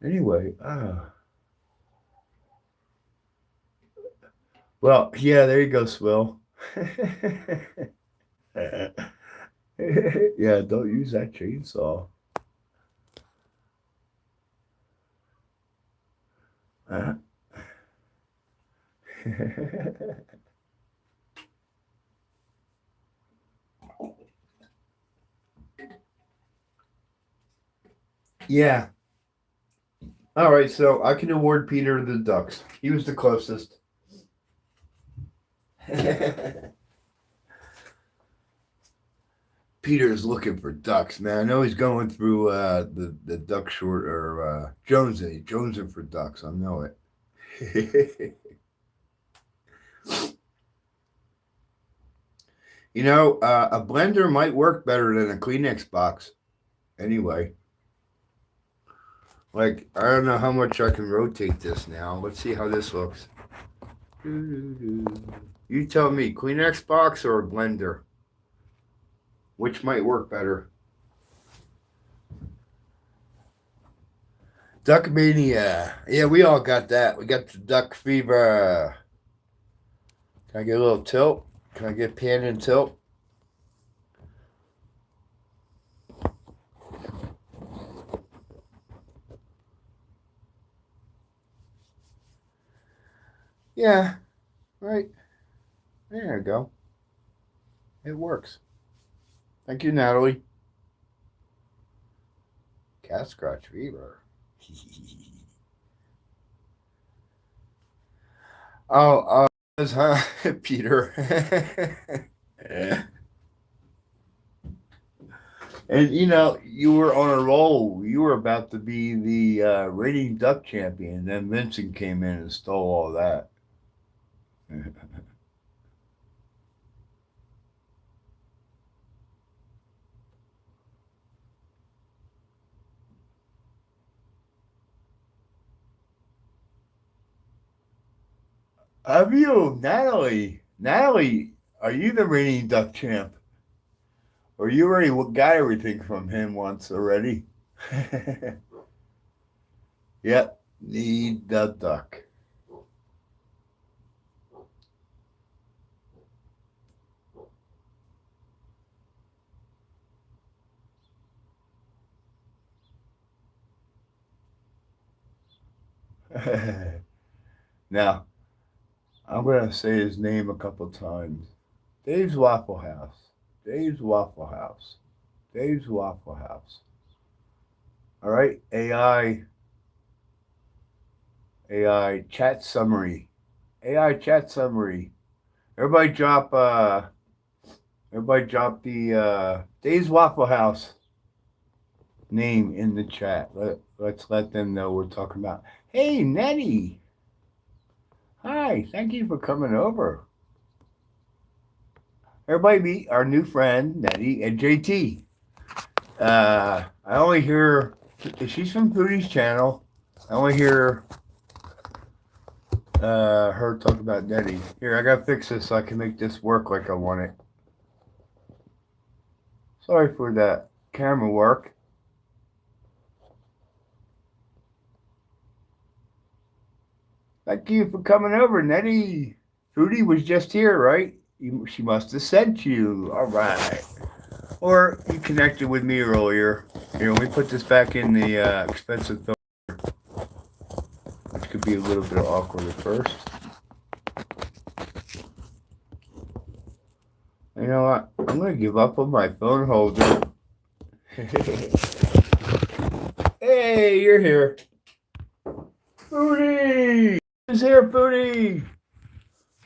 Anyway, well, yeah, there you go, Swill. Yeah, don't use that chainsaw. Uh, yeah. All right, so I can award Peter the ducks. He was the closest. Peter's looking for ducks, man. I know he's going through the duck short or jonesing for ducks. I know it. You know, a blender might work better than a Kleenex box. Anyway, like I don't know how much I can rotate this now. Let's see how this looks. You tell me, Kleenex box or a blender? Which might work better? Duck mania. Yeah, we all got that. We got the duck fever. Can I get a little tilt? Can I get pan and tilt? Yeah, right. There you go. It works. Thank you, Natalie. Cat scratch fever. Oh, huh, Peter. And you know, you were on a roll. You were about to be the reigning duck champion. Then Vincent came in and stole all that. Have you, Natalie? Natalie, are you the reigning duck champ? Or you already got everything from him once already? Yep, need the duck. Now, I'm going to say his name a couple times. Dave's Waffle House. Dave's Waffle House. Dave's Waffle House. All right, AI chat summary. AI chat summary. Everybody drop the Dave's Waffle House name in the chat. Let's let them know we're talking about. Hey, Nettie. Hi, thank you for coming over. Everybody meet our new friend, Nettie and JT. I only hear, she's from Foodie's channel. I only hear her talk about Nettie. Here, I gotta fix this so I can make this work like I want it. Sorry for that camera work. Thank you for coming over, Nettie. Foodie was just here, right? She must have sent you. All right. Or you connected with me earlier. Here, let me put this back in the expensive filter, which could be a little bit awkward at first. You know what? I'm going to give up on my phone holder. Hey, you're here. Foodie! Who's here, Foodie?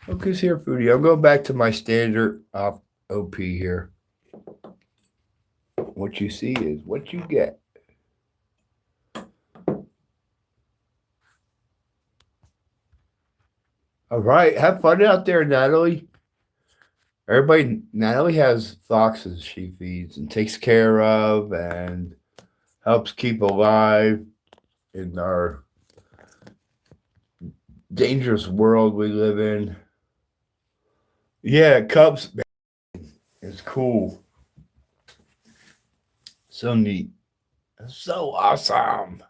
Look who's here, Foodie. I'll go back to my standard OP here. What you see is what you get. All right, have fun out there, Natalie. Natalie has foxes she feeds and takes care of and helps keep alive in our dangerous world we live in. Yeah, Cubs, man, it's cool. So neat. So awesome.